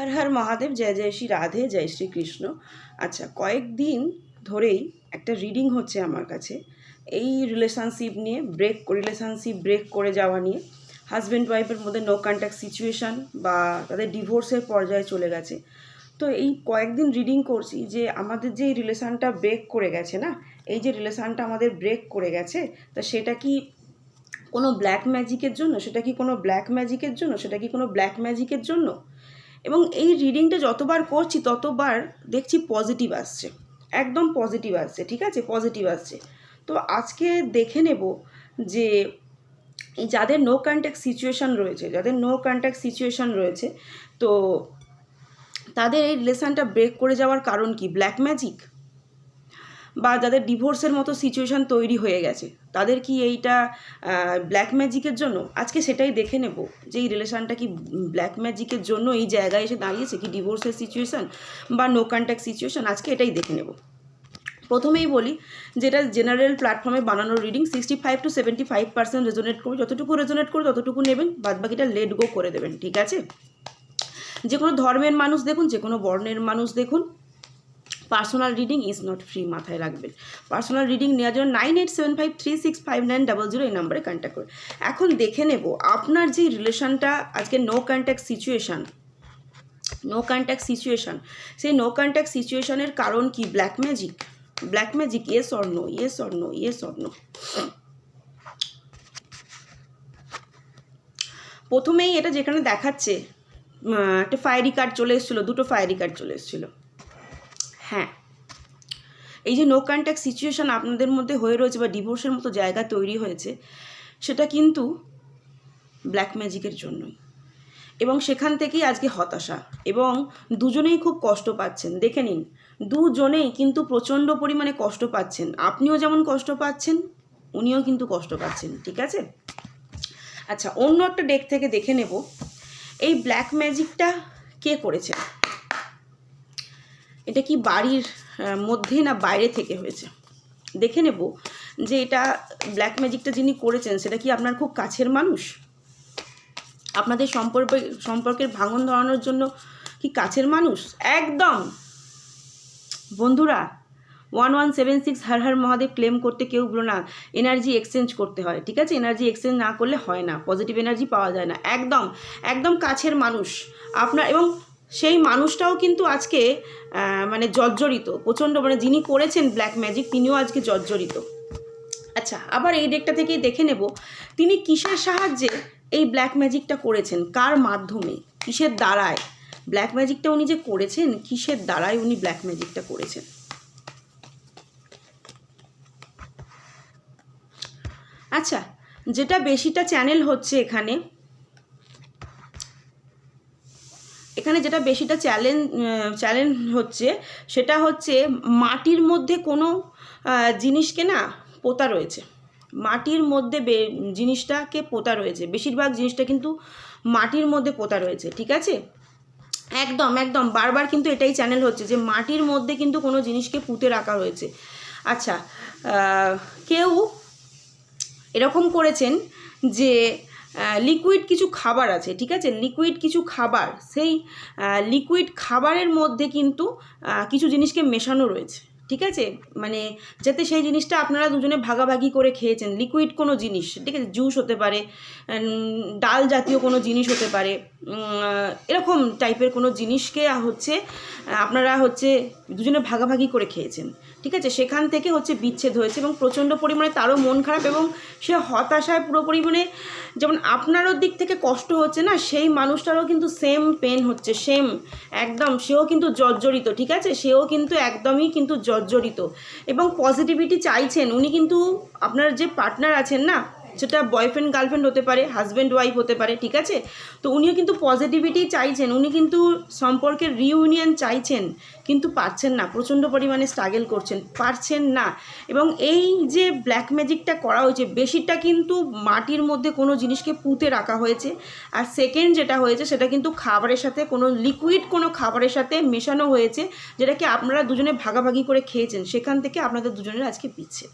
হর হর মহাদেব, জয় জয় শ্রী রাধে, জয় শ্রীকৃষ্ণ। আচ্ছা, কয়েকদিন ধরেই একটা রিডিং হচ্ছে আমার কাছে এই রিলেশনশিপ ব্রেক করে যাওয়া নিয়ে। হাজব্যান্ড ওয়াইফের মধ্যে নো কন্ট্যাক্ট সিচুয়েশান বা তাদের ডিভোর্সের পর্যায়ে চলে গেছে। তো এই কয়েকদিন রিডিং করছি যে আমাদের যে রিলেশানটা ব্রেক করে গেছে না, এই যে রিলেশানটা আমাদের ব্রেক করে গেছে, তা সেটা কি কোনো ব্ল্যাক ম্যাজিকের জন্য, সেটা কি কোনো ব্ল্যাক ম্যাজিকের জন্য। এবং এই রিডিংটা যতবার করছি ততবার দেখছি পজিটিভ আসছে, একদম পজিটিভ আসছে, ঠিক আছে, পজিটিভ আসছে। তো আজকে দেখে নেব যে এই যাদের নো কন্ট্যাক্ট সিচুয়েশান রয়েছে তো তাদের এই রিলেশানটা ব্রেক করে যাওয়ার কারণ কি, ব্ল্যাক ম্যাজিক, বা যাদের ডিভোর্সের মতো সিচুয়েশান তৈরি হয়ে গেছে তাদের কি এইটা ব্ল্যাক ম্যাজিকের জন্য। আজকে সেটাই দেখে নেব যে এই রিলেশানটা কি ব্ল্যাক ম্যাজিকের জন্য এই জায়গায় এসে দাঁড়িয়েছে, কি ডিভোর্সের সিচুয়েশান বা নো কন্ট্যাক্ট সিচুয়েশান। আজকে এটাই দেখে নেব। প্রথমেই বলি, যেটা জেনারেল প্ল্যাটফর্মে বানানোর রিডিং, 65 to 75% রেজোনেট করবে। যতটুকু রেজোনেট করবে ততটুকু নেবেন, বাদবাকিটা লেট গো করে দেবেন, ঠিক আছে। যে কোনো ধর্মের মানুষ দেখুন, যে কোনো বর্ণের মানুষ দেখুন, personal reading is not free, মাথায় রাখবেন। পার্সোনাল রিডিং নেওয়ার জন্য 9875365900 এই নাম্বারে কন্ট্যাক্ট করুন। এখন দেখে নেব আপনার যে রিলেশনটা আজকে নো কন্ট্যাক্ট সিচুয়েশান, সেই নো কন্ট্যাক্ট সিচুয়েশানের কারণ কি, black magic, yes or no. প্রথমেই এটা যেখানে দেখাচ্ছে একটা ফায়ারি কার্ড চলে এসেছিলো, দুটো ফায়ারি কার্ড চলে এসেছিলো। হ্যাঁ, এই যে নো কন্ট্যাক্ট সিচুয়েশান আপনাদের মধ্যে হয়ে রয়েছে বা ডিভোর্সের মতো জায়গা তৈরি হয়েছে, সেটা কিন্তু ব্ল্যাক ম্যাজিকের জন্যই। এবং সেখান থেকেই আজকে হতাশা, এবং দুজনেই খুব কষ্ট পাচ্ছেন। দেখে নিন, দুজনেই কিন্তু প্রচণ্ড পরিমাণে কষ্ট পাচ্ছেন। আপনিও যেমন কষ্ট পাচ্ছেন, উনিও কিন্তু কষ্ট পাচ্ছেন, ঠিক আছে। আচ্ছা, অন্য একটা ডেক থেকে দেখে নেব এই ব্ল্যাক ম্যাজিকটা কে করেছে। এটা কি বাড়ির মধ্যে না বাইরে থেকে হয়েছে। দেখে নেব যে এটা ব্ল্যাক ম্যাজিকটা যিনি করেছেন সেটা কি আপনার খুব কাছের মানুষ, আপনাদের সম্পর্কের ভাঙন ধরানোর জন্য কি কাছের মানুষ। একদম বন্ধুরা, 1176 হর হর মহাদেব ক্লেম করতে কেউ ভুলো না। এনার্জি এক্সচেঞ্জ করতে হয়, ঠিক আছে। এনার্জি এক্সচেঞ্জ না করলে হয় না, পজিটিভ এনার্জি পাওয়া যায় না। একদম কাছের মানুষ আপনার, এবং সেই মানুষটাও কিন্তু আজকে মানে জর্জরিত প্রচণ্ড, মানে যিনি করেছেন ব্ল্যাক ম্যাজিক তিনিও আজকে জর্জরিত। আচ্ছা, আবার এই ডেকটা থেকেই দেখে নেব তিনি কিসের সাহায্যে এই ব্ল্যাক ম্যাজিকটা করেছেন, কার মাধ্যমে, কিসের দ্বারায় ব্ল্যাক ম্যাজিকটা উনি যে করেছেন, কিসের দ্বারায় উনি ব্ল্যাক ম্যাজিকটা করেছেন। আচ্ছা, যেটা বেশিটা চ্যানেল হচ্ছে এখানে যেটা বেশিটা চ্যালেঞ্জ হচ্ছে সেটা হচ্ছে মাটির মধ্যে কোনো জিনিসকে না পোতা রয়েছে, মাটির মধ্যে জিনিসটাকে পোতা রয়েছে। বেশিরভাগ জিনিসটা কিন্তু মাটির মধ্যে পোতা রয়েছে, ঠিক আছে। একদম বারবার কিন্তু এটাই চ্যানেল হচ্ছে যে মাটির মধ্যে কিন্তু কোনো জিনিসকে পুঁতে রাখা হয়েছে। আচ্ছা, কেউ এরকম করেছেন যে লিকুইড কিছু খাবার আছে, ঠিক আছে, লিকুইড কিছু খাবার, সেই লিকুইড খাবারের মধ্যে কিন্তু কিছু জিনিসকে মেশানো রয়েছে, ঠিক আছে। মানে যাতে সেই জিনিসটা আপনারা দুজনে ভাগাভাগি করে খেয়েছেন, লিকুইড কোনো জিনিস, ঠিক আছে, জুস হতে পারে, ডাল জাতীয় কোনো জিনিস হতে পারে, এরকম টাইপের কোনো জিনিসকে হচ্ছে আপনারা হচ্ছে দুজনে ভাগাভাগি করে খেয়েছেন, ঠিক আছে। সেখান থেকে হচ্ছে বিচ্ছেদ হয়েছে এবং প্রচণ্ড পরিমাণে তারও মন খারাপ, এবং সে হতাশায় পুরো পরিমাণে, যেমন আপনারও দিক থেকে কষ্ট হচ্ছে না, সেই মানুষটারও কিন্তু সেম পেন হচ্ছে, একদম সেও কিন্তু জর্জরিত, ঠিক আছে, সেও কিন্তু একদমই কিন্তু জর্জরিত। এবং পজিটিভিটি চাইছেন উনি, কিন্তু আপনার যে পার্টনার আছেন না, সেটা বয়ফ্রেন্ড গার্লফ্রেন্ড হতে পারে, হাজব্যান্ড ওয়াইফ হতে পারে, ঠিক আছে। তো উনিও কিন্তু পজিটিভিটি চাইছেন, উনি কিন্তু সম্পর্কের রিইউনিয়ন চাইছেন, কিন্তু পারছেন না, প্রচণ্ড পরিমাণে স্ট্রাগল করছেন, পারছেন না। এবং এই যে ব্ল্যাক ম্যাজিকটা করা হয়েছে, বেশিটা কিন্তু মাটির মধ্যে কোনো জিনিসকে পুঁতে রাখা হয়েছে। আর সেকেন্ড যেটা হয়েছে সেটা কিন্তু খাবারের সাথে, কোনো লিকুইড কোনো খাবারের সাথে মেশানো হয়েছে, যেটাকে আপনারা দুজনে ভাগাভাগি করে খেয়েছেন, সেখান থেকে আপনাদের দুজনের আজকে বিচ্ছেদ।